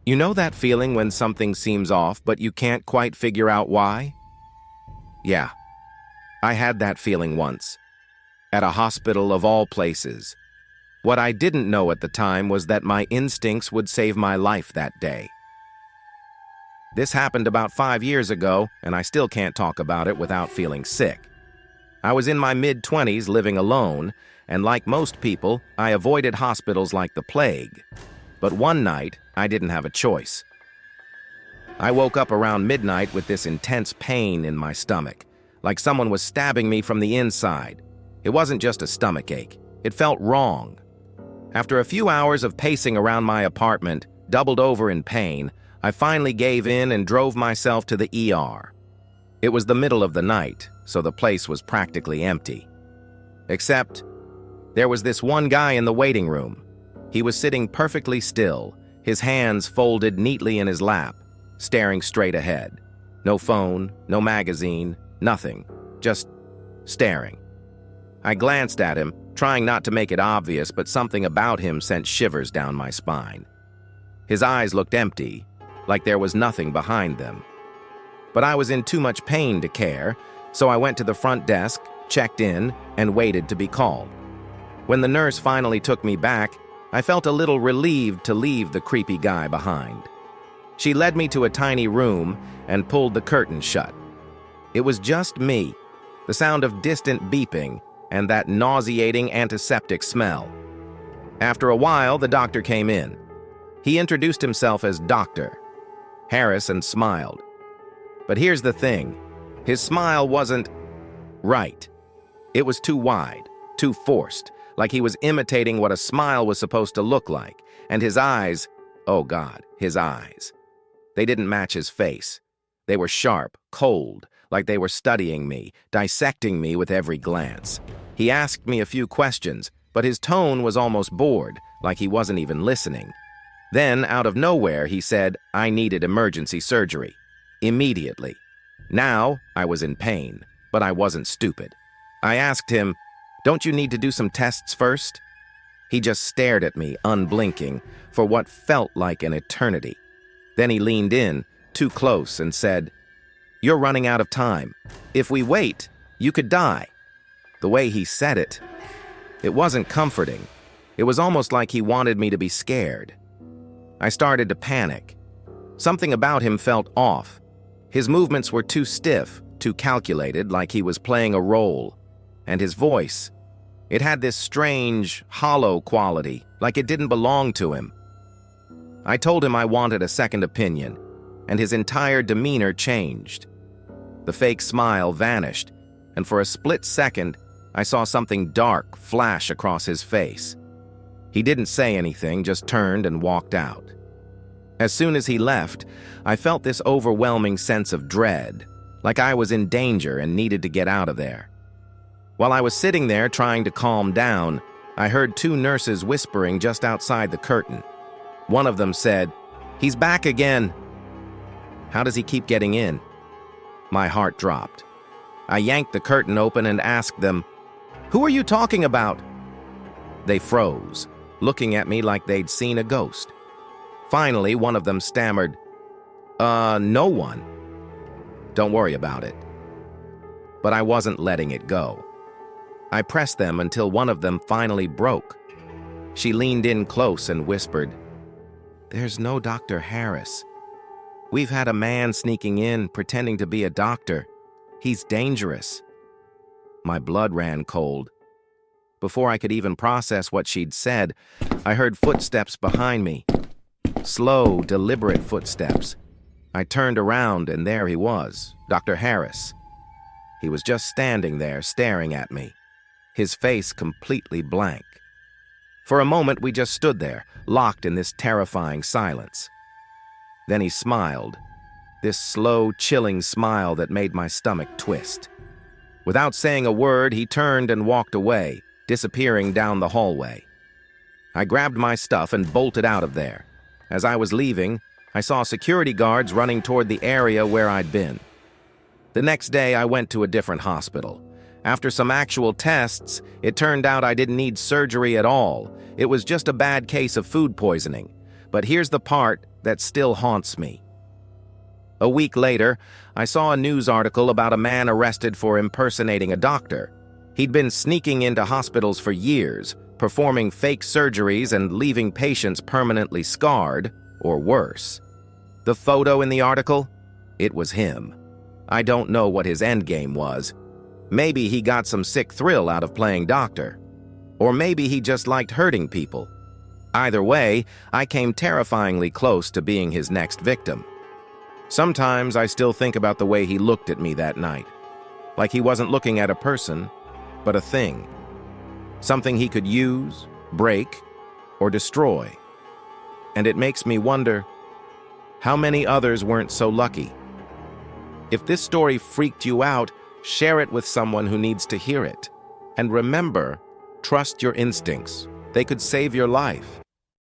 You know that feeling when something seems off, but you can't quite figure out why? Yeah, I had that feeling once, at a hospital of all places. What I didn't know at the time was that my instincts would save my life that day. This happened about 5 years ago, and I still can't talk about it without feeling sick. I was in my mid-20s living alone, and like most people, I avoided hospitals like the plague. But one night, I didn't have a choice. I woke up around midnight with this intense pain in my stomach, like someone was stabbing me from the inside. It wasn't just a stomach ache. It felt wrong. After a few hours of pacing around my apartment, doubled over in pain, I finally gave in and drove myself to the ER. It was the middle of the night, so the place was practically empty. Except, there was this one guy in the waiting room. He was sitting perfectly still, his hands folded neatly in his lap, staring straight ahead. No phone, no magazine, nothing, just staring. I glanced at him, trying not to make it obvious, but something about him sent shivers down my spine. His eyes looked empty, like there was nothing behind them. But I was in too much pain to care, so I went to the front desk, checked in, and waited to be called. When the nurse finally took me back, I felt a little relieved to leave the creepy guy behind. She led me to a tiny room and pulled the curtain shut. It was just me, the sound of distant beeping, and that nauseating antiseptic smell. After a while, the doctor came in. He introduced himself as Dr. Harris and smiled. But here's the thing, his smile wasn't right. It was too wide, too forced, like he was imitating what a smile was supposed to look like, and his eyes, oh God, his eyes. They didn't match his face. They were sharp, cold, like they were studying me, dissecting me with every glance. He asked me a few questions, but his tone was almost bored, like he wasn't even listening. Then, out of nowhere, he said I needed emergency surgery. Immediately. Now, I was in pain, but I wasn't stupid. I asked him, "Don't you need to do some tests first?" He just stared at me, unblinking, for what felt like an eternity. Then he leaned in, too close, and said, "You're running out of time. If we wait, you could die." The way he said it, it wasn't comforting. It was almost like he wanted me to be scared. I started to panic. Something about him felt off. His movements were too stiff, too calculated, like he was playing a role. And his voice, it had this strange, hollow quality, like it didn't belong to him. I told him I wanted a second opinion, and his entire demeanor changed. The fake smile vanished, and for a split second, I saw something dark flash across his face. He didn't say anything, just turned and walked out. As soon as he left, I felt this overwhelming sense of dread, like I was in danger and needed to get out of there. While I was sitting there trying to calm down, I heard two nurses whispering just outside the curtain. One of them said, "He's back again." How does he keep getting in? My heart dropped. I yanked the curtain open and asked them, "Who are you talking about?" They froze, looking at me like they'd seen a ghost. Finally, one of them stammered, No one." "Don't worry about it." But I wasn't letting it go. I pressed them until one of them finally broke. She leaned in close and whispered, "There's no Dr. Harris. We've had a man sneaking in, pretending to be a doctor. He's dangerous." My blood ran cold. Before I could even process what she'd said, I heard footsteps behind me. Slow, deliberate footsteps. I turned around, and there he was, Dr. Harris. He was just standing there, staring at me, his face completely blank. For a moment, we just stood there, locked in this terrifying silence. Then he smiled, this slow, chilling smile that made my stomach twist. Without saying a word, he turned and walked away, disappearing down the hallway. I grabbed my stuff and bolted out of there. As I was leaving, I saw security guards running toward the area where I'd been. The next day, I went to a different hospital. After some actual tests, it turned out I didn't need surgery at all. It was just a bad case of food poisoning. but here's the part that still haunts me. A week later, I saw a news article about a man arrested for impersonating a doctor. He'd been sneaking into hospitals for years, performing fake surgeries and leaving patients permanently scarred, or worse. The photo in the article? It was him. I don't know what his endgame was. Maybe he got some sick thrill out of playing doctor. Or maybe he just liked hurting people. Either way, I came terrifyingly close to being his next victim. Sometimes I still think about the way he looked at me that night. Like he wasn't looking at a person, but a thing. Something he could use, break, or destroy. And it makes me wonder, how many others weren't so lucky? If this story freaked you out, share it with someone who needs to hear it. And remember, trust your instincts. They could save your life.